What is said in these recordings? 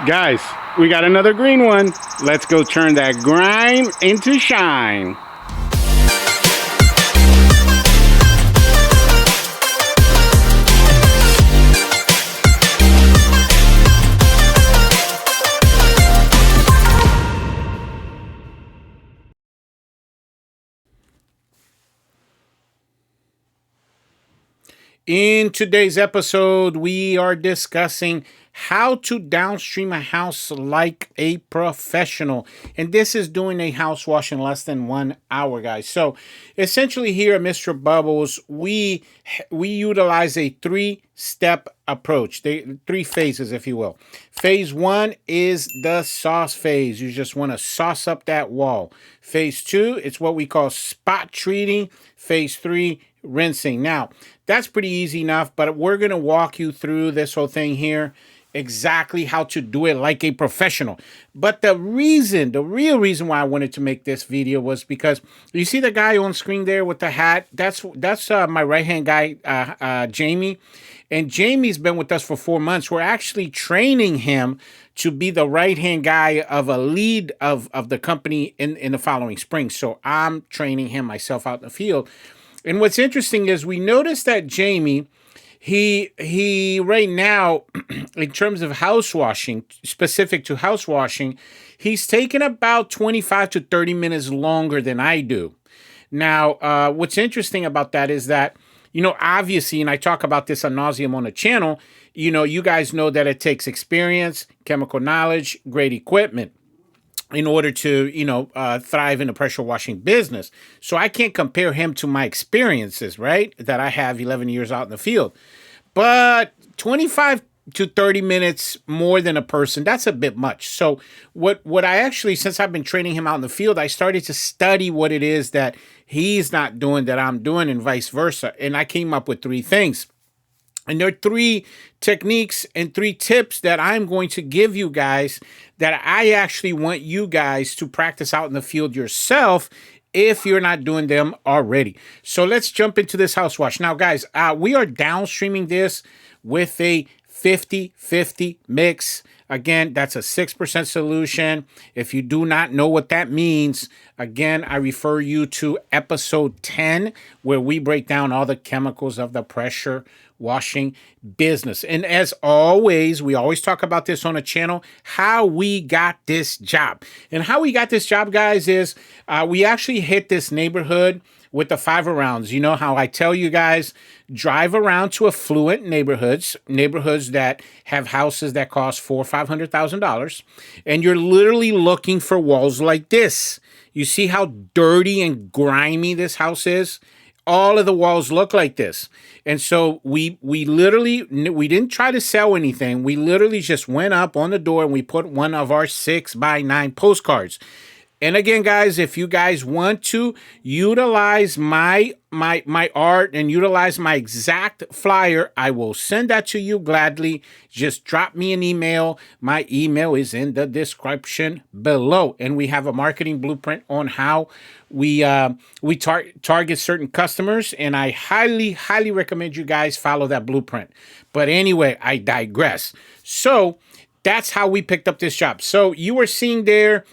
Guys, we got another green one. Let's go turn that grime into shine. In today's episode, we are discussing how to downstream a house like a professional. And this is doing a house wash in less than 1 hour, guys. So essentially here at Mr. Bubbles, we utilize a three-step approach, three phases, if you will. Phase one is the sauce phase. You just want to sauce up that wall. Phase two, it's what we call spot treating. Phase three, rinsing. Now, that's pretty easy enough, but we're going to walk you through this whole thing here, exactly how to do it like a professional. But the real reason why I wanted to make this video was because you see the guy on screen there with the hat? That's my right-hand guy, Jamie. And Jamie's been with us for 4 months. We're actually training him to be the right-hand guy of a lead of the company in the following spring. So I'm training him myself out in the field. And what's interesting is we noticed that Jamie, he right now, in terms of house washing, specific to house washing, he's taken about 25 to 30 minutes longer than I do. Now, what's interesting about that is that, obviously, and I talk about this ad nauseum on the channel, you guys know that it takes experience, chemical knowledge, great equipment in order to, thrive in the pressure washing business. So I can't compare him to my experiences, right, that I have 11 years out in the field. But 25 to 30 minutes more than a person, that's a bit much. So what I actually, since I've been training him out in the field, I started to study what it is that he's not doing that I'm doing and vice versa. And I came up with three things. And there are three techniques and three tips that I'm going to give you guys that I actually want you guys to practice out in the field yourself if you're not doing them already. So let's jump into this house wash. Now, guys, we are downstreaming this with a 50-50 mix. Again, that's a 6% solution. If you do not know what that means, again, I refer you to episode 10, where we break down all the chemicals of the pressure washing business. And as always, we always talk about this on the channel, how we got this job. And how we got this job, guys, is we actually hit this neighborhood with the 5 rounds. You know how I tell you guys, drive around to affluent neighborhoods that have houses that cost $400,000 or $500,000, and you're literally looking for walls like this. You see how dirty and grimy this house is? All of the walls look like this. And so we didn't try to sell anything. We literally just went up on the door and we put one of our 6x9 postcards. And again, guys, if you guys want to utilize my art and utilize my exact flyer, I will send that to you gladly. Just drop me an email. My email is in the description below. And we have a marketing blueprint on how we target certain customers. And I highly recommend you guys follow that blueprint. But anyway, I digress. So that's how we picked up this job. So you were seeing there,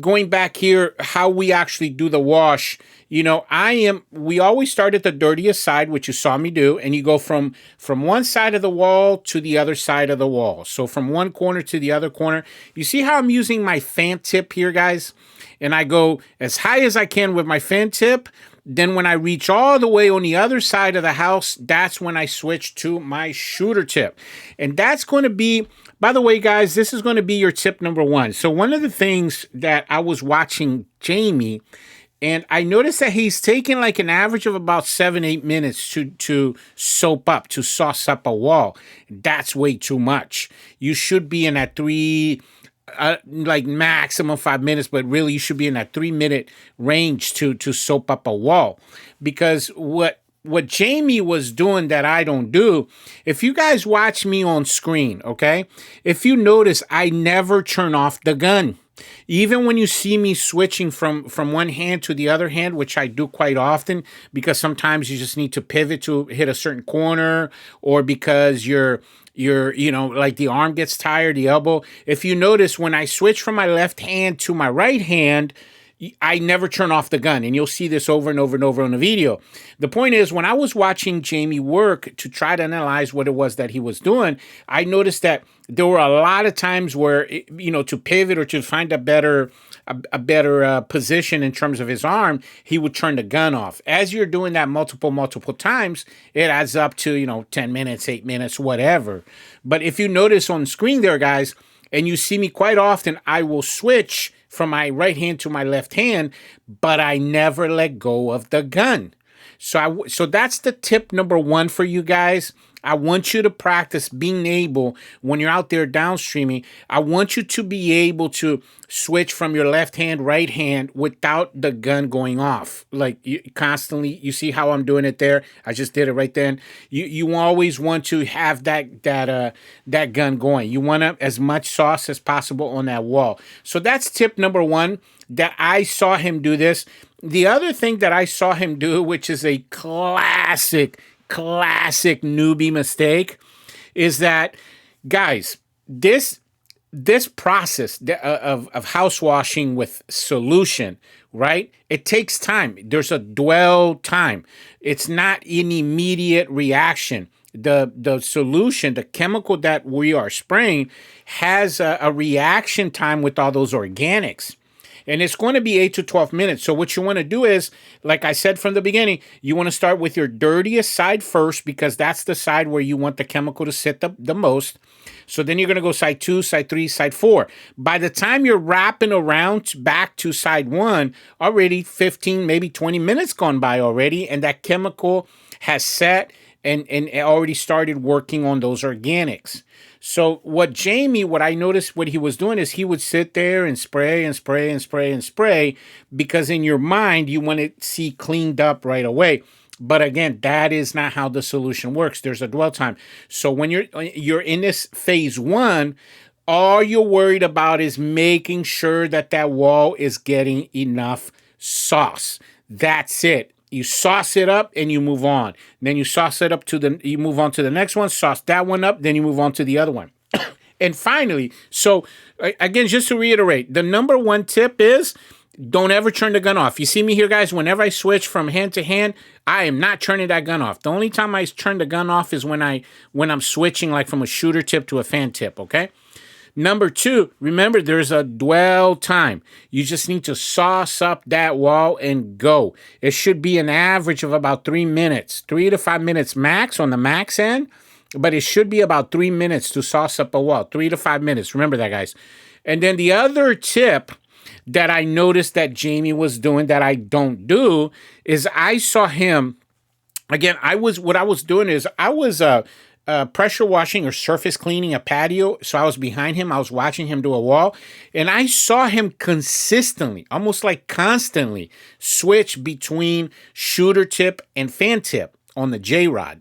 going back here, how we actually do the wash. We always start at the dirtiest side, which you saw me do, and you go from one side of the wall to the other side of the wall. So from one corner to the other corner. You see how I'm using my fan tip here, guys? And I go as high as I can with my fan tip. Then when I reach all the way on the other side of the house, that's when I switch to my shooter tip. And that's going to be, by the way, guys, this is going to be your tip number one. So one of the things that I was watching Jamie, and I noticed that he's taking like an average of about 7-8 minutes to soap up, to sauce up a wall. That's way too much. You should be in that like maximum 5 minutes, but really you should be in that 3-minute range to soap up a wall. Because what Jamie was doing that I don't do, if you guys watch me on screen, okay, if you notice, I never turn off the gun. Even when you see me switching from one hand to the other hand, which I do quite often, because sometimes you just need to pivot to hit a certain corner, or because you're you know, like the arm gets tired, the elbow. If you notice, when I switch from my left hand to my right hand, I never turn off the gun, and you'll see this over and over and over on the video. The point is, when I was watching Jamie work to try to analyze what it was that he was doing, I noticed that there were a lot of times where, you know, to pivot or to find a better position in terms of his arm, he would turn the gun off. As you're doing that multiple times, it adds up to, you know, 10 minutes, 8 minutes, whatever. But if you notice on screen there, guys, and you see me quite often, I will switch from my right hand to my left hand, but I never let go of the gun. So that's the tip number one for you guys. I want you to practice being able, when you're out there downstreaming, I want you to be able to switch from your left hand, right hand without the gun going off. Like constantly, you see how I'm doing it there? I just did it right then. You always want to have that gun going. You want as much sauce as possible on that wall. So that's tip number one, that I saw him do this. The other thing that I saw him do, which is a classic newbie mistake, is that, guys, this process of house washing with solution, right? It takes time. There's a dwell time. It's not an immediate reaction. The solution, the chemical that we are spraying, has a reaction time with all those organics. And it's going to be 8 to 12 minutes. So what you want to do is, like I said from the beginning, you want to start with your dirtiest side first, because that's the side where you want the chemical to sit the most. So then you're going to go side 2, side 3, side 4. By the time you're wrapping around back to side 1, already 15, maybe 20 minutes gone by already, and that chemical has set and already started working on those organics. So what I noticed what he was doing is he would sit there and spray and spray and spray and spray, because in your mind you want to see cleaned up right away. But again, that is not how the solution works. There's a dwell time. So when you're in this phase 1, all you're worried about is making sure that wall is getting enough sauce. That's it. You sauce it up and you move on. Then you sauce it up you move on to the next one, sauce that one up, then you move on to the other one. And finally, so again, just to reiterate, the number one tip is don't ever turn the gun off. You see me here, guys, whenever I switch from hand to hand, I am not turning that gun off. The only time I turn the gun off is when I'm switching, like from a shooter tip to a fan tip, okay? Number 2, remember, there's a dwell time. You just need to sauce up that wall and go. It should be an average of about 3 minutes, 3 to 5 minutes max on the max end, but it should be about 3 minutes to sauce up a wall, 3 to 5 minutes. Remember that, guys. And then the other tip that I noticed that Jamie was doing that I don't do is I saw him, again, what I was doing is I was pressure washing or surface cleaning a patio. So I was behind him. I was watching him do a wall. And I saw him consistently, almost like constantly, switch between shooter tip and fan tip on the J-Rod.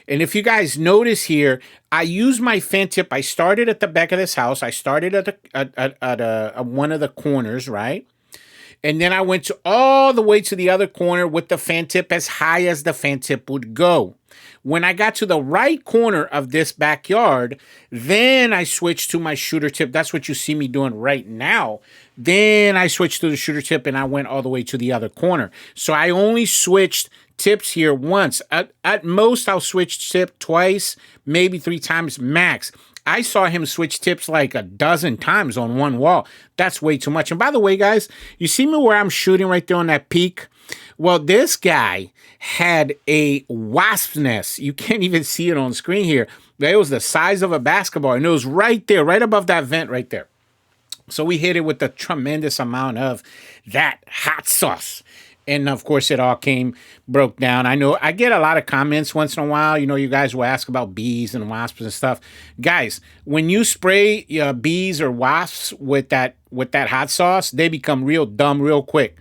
And if you guys notice here, I use my fan tip. I started at the back of this house. I started at one of the corners, right? And then I went all the way to the other corner with the fan tip as high as the fan tip would go. When I got to the right corner of this backyard, then I switched to my shooter tip. That's what you see me doing right now. Then I switched to the shooter tip and I went all the way to the other corner. So I only switched tips here once. At most, I'll switch tip twice, maybe 3 times max. I saw him switch tips like a dozen times on one wall. That's way too much. And by the way, guys, you see me where I'm shooting right there on that peak? Well, this guy had a wasp's nest. You can't even see it on screen here. It was the size of a basketball, and it was right there, right above that vent right there. So we hit it with a tremendous amount of that hot sauce. And of course, it all broke down. I know I get a lot of comments once in a while. You know, you guys will ask about bees and wasps and stuff. Guys, when you spray bees or wasps with that hot sauce, they become real dumb real quick.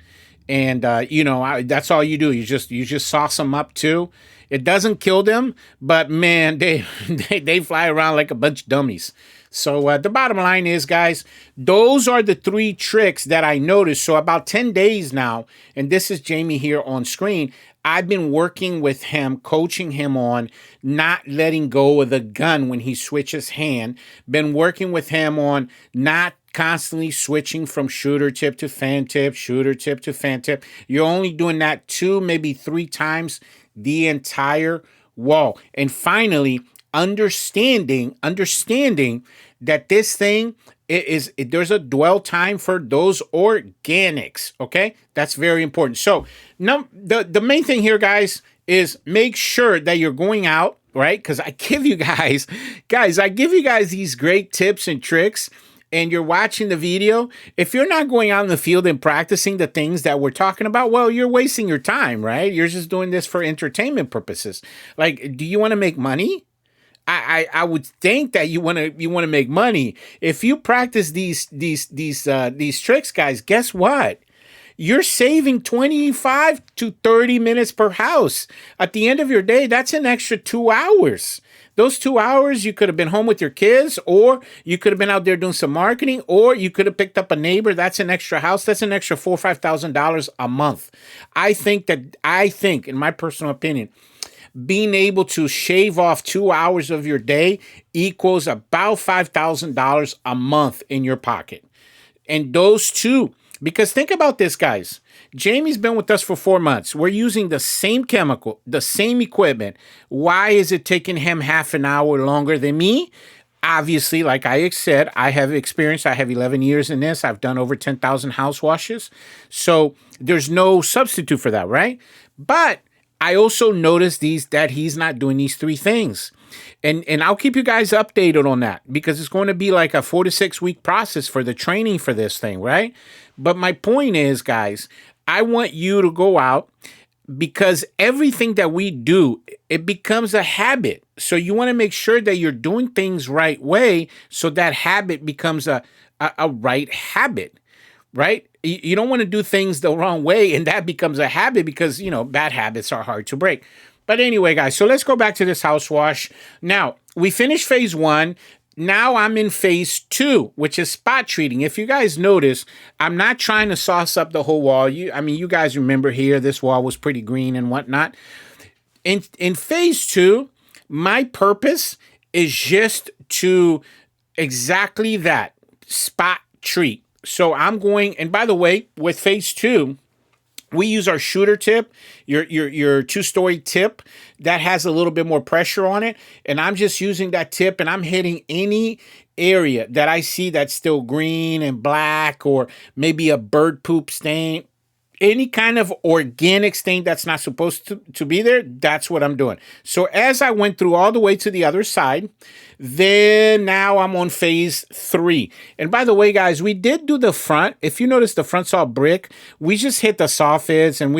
And you know, that's all you do. You just sauce them up too. It doesn't kill them, but man, they fly around like a bunch of dummies. So the bottom line is, guys, those are the 3 tricks that I noticed. So about 10 days now, and this is Jamie here on screen, I've been working with him, coaching him on not letting go of the gun when he switches hand. Been working with him on not constantly switching from shooter tip to fan tip, shooter tip to fan tip. You're only doing that 2, maybe 3 times the entire wall. And finally, understanding that this thing there's a dwell time for those organics. Okay, that's very important. So now the main thing here, guys, is make sure that you're going out, right? Because I give you guys these great tips and tricks, and you're watching the video. If you're not going out in the field and practicing the things that we're talking about, well, you're wasting your time, right? You're just doing this for entertainment purposes. Like, do you want to make money? I would think that you want to make money. If you practice these tricks, guys, guess what? You're saving 25 to 30 minutes per house. At the end of your day, that's an extra 2 hours. Those 2 hours, you could have been home with your kids, or you could have been out there doing some marketing, or you could have picked up a neighbor. That's an extra house. That's an extra $4,000 or $5,000 a month. I think, in my personal opinion, being able to shave off 2 hours of your day equals about $5,000 a month in your pocket. And those two, because think about this, guys. Jamie's been with us for 4 months. We're using the same chemical, the same equipment. Why is it taking him half an hour longer than me? Obviously, like I said, I have experience. I have 11 years in this. I've done over 10,000 house washes. So there's no substitute for that, right? But I also noticed that he's not doing these 3 things. And I'll keep you guys updated on that, because it's going to be like a 4 to 6 week process for the training for this thing, right? But my point is, guys, I want you to go out, because everything that we do, it becomes a habit. So you want to make sure that you're doing things right way, so that habit becomes a right habit, right? You don't want to do things the wrong way, and that becomes a habit, because, bad habits are hard to break. But anyway, guys, so let's go back to this house wash. Now, we finished phase 1. Now I'm in phase 2, which is spot treating. If you guys notice, I'm not trying to sauce up the whole wall. You guys remember here, this wall was pretty green and whatnot. In phase 2, my purpose is just to exactly that, spot treat. So I'm going, and by the way, with phase 2, we use our shooter tip, your 2-story tip that has a little bit more pressure on it. And I'm just using that tip, and I'm hitting any area that I see that's still green and black, or maybe a bird poop stain. Any kind of organic stain that's not supposed to be there, that's what I'm doing. So as I went through all the way to the other side, then now I'm on phase 3. And by the way, guys, we did do the front. If you notice, the front's all brick. We just hit the soffits, and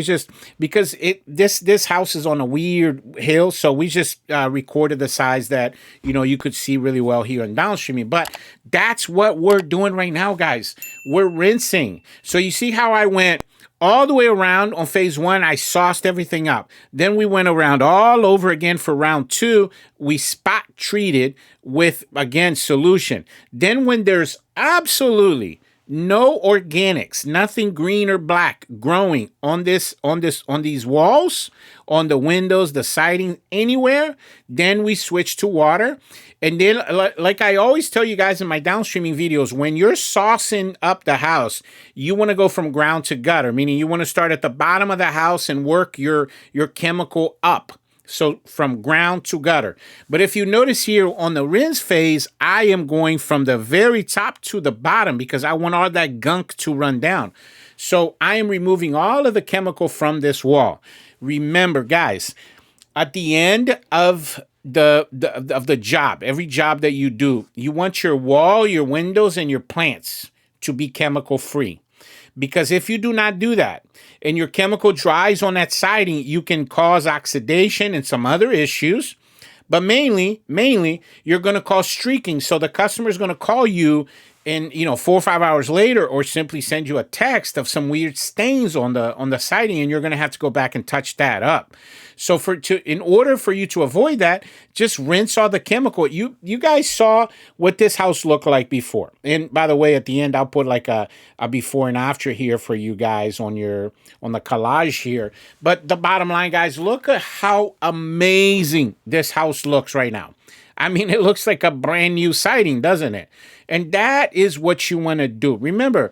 because this house is on a weird hill, so we just recorded the size that, you could see really well here in Downstreaming. But that's what we're doing right now, guys. We're rinsing. So you see how I went all the way around on phase 1, I sauced everything up. Then we went around all over again for round 2. We spot treated with, again, solution. Then when there's absolutely no organics, nothing green or black growing on these walls, on the windows, the siding, anywhere, then we switch to water. And then, like I always tell you guys in my downstreaming videos, when you're saucing up the house, you want to go from ground to gutter, meaning you want to start at the bottom of the house and work your chemical up. So from ground to gutter. But if you notice here on the rinse phase, I am going from the very top to the bottom, because I want all that gunk to run down. So I am removing all of the chemical from this wall. Remember, guys, at the end of the job, every job that you do, you want your wall, your windows, and your plants to be chemical free. Because if you do not do that, and your chemical dries on that siding, you can cause oxidation and some other issues. But mainly, you're going to cause streaking. So the customer is going to call you and 4 or 5 hours later, or simply send you a text of some weird stains on the siding, and you're going to have to go back and touch that up. So in order for you to avoid that, just rinse all the chemical. You guys saw what this house looked like before. And by the way, at the end, I'll put like a before and after here for you guys on the collage here. But the bottom line, guys, look at how amazing this house looks right now. I mean, it looks like a brand new siding, doesn't it? And that is what you want to do. Remember,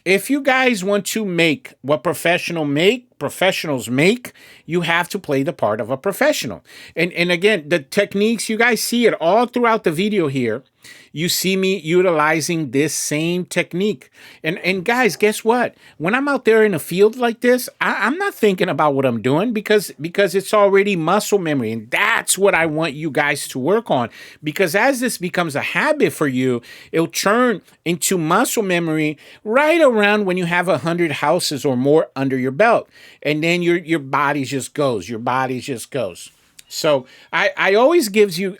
if you guys want to make what professionals make, you have to play the part of a professional. And again, the techniques, you guys see it all throughout the video here. You see me utilizing this same technique. And guys, guess what? When I'm out there in a field like this, I'm not thinking about what I'm doing because it's already muscle memory. And that's what I want you guys to work on. Because as this becomes a habit for you, it'll turn into muscle memory right around when you have 100 houses or more under your belt. And then your body just goes. Your body just goes. So I always give you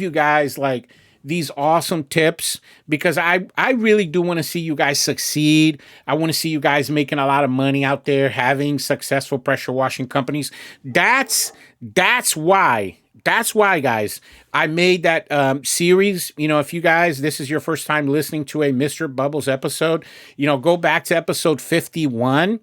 guys like these awesome tips because I really do want to see you guys succeed. I want to see you guys making a lot of money out there, having successful pressure washing companies. That's why, guys, I made that series. If you guys, this is your first time listening to a Mr. Bubbles episode, go back to episode 51.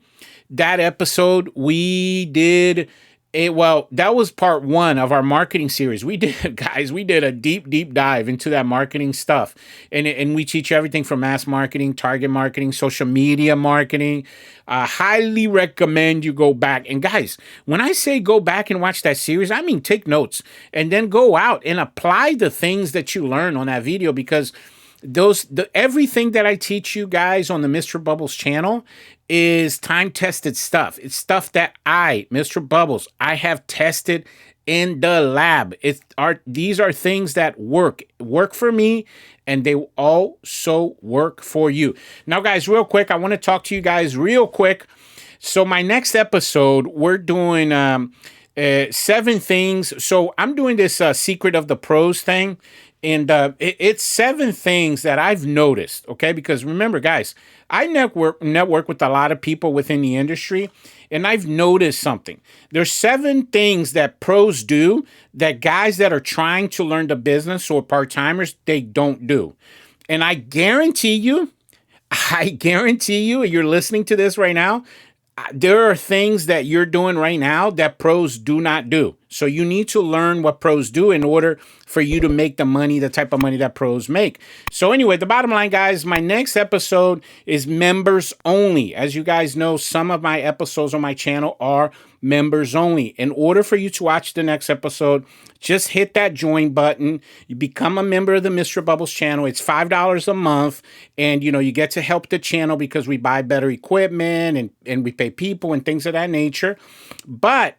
That episode we did that was part 1 of our marketing series. We did a deep dive into that marketing stuff. And we teach everything from mass marketing, target marketing, social media marketing. Highly recommend you go back. And guys, when I say go back and watch that series, I mean take notes and then go out and apply the things that you learn on that video because everything that I teach you guys on the Mr. Bubbles channel is time-tested stuff. It's stuff that Mr. Bubbles, I have tested in the lab. These are things that work for me, and they also work for you. Now, guys, real quick, I want to talk to you guys real quick. So my next episode, we're doing 7 things. So I'm doing this Secret of the Pros thing. And it's 7 things that I've noticed, okay? Because remember, guys, I network with a lot of people within the industry, and I've noticed something. There's 7 things that pros do that guys that are trying to learn the business or part-timers, they don't do. And I guarantee you, you're listening to this right now, there are things that you're doing right now that pros do not do. So you need to learn what pros do in order for you to make the type of money that pros make. So anyway, the bottom line, guys, my next episode is members only. As you guys know, some of my episodes on my channel are members only. In order for you to watch the next episode, just hit that join button. You become a member of the Mr. Bubbles channel. It's $5 a month. And, you get to help the channel because we buy better equipment and we pay people and things of that nature. But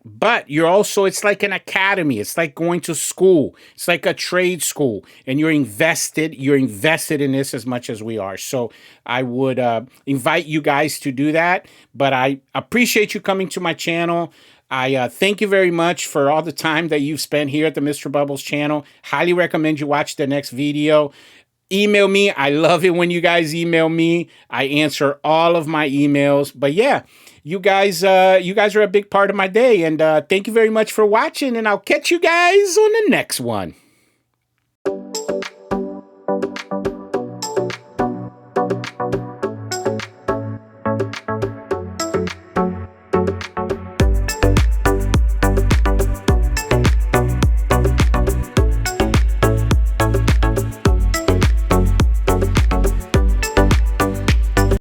you're also, it's like an academy. It's like going to school. It's like a trade school. And you're invested in this as much as we are. So I would invite you guys to do that. But I appreciate you coming to my channel. I thank you very much for all the time that you've spent here at the Mr. Bubbles channel. Highly recommend you watch the next video. Email me. I love it when you guys email me. I answer all of my emails. But yeah, you guys are a big part of my day. And thank you very much for watching. And I'll catch you guys on the next one.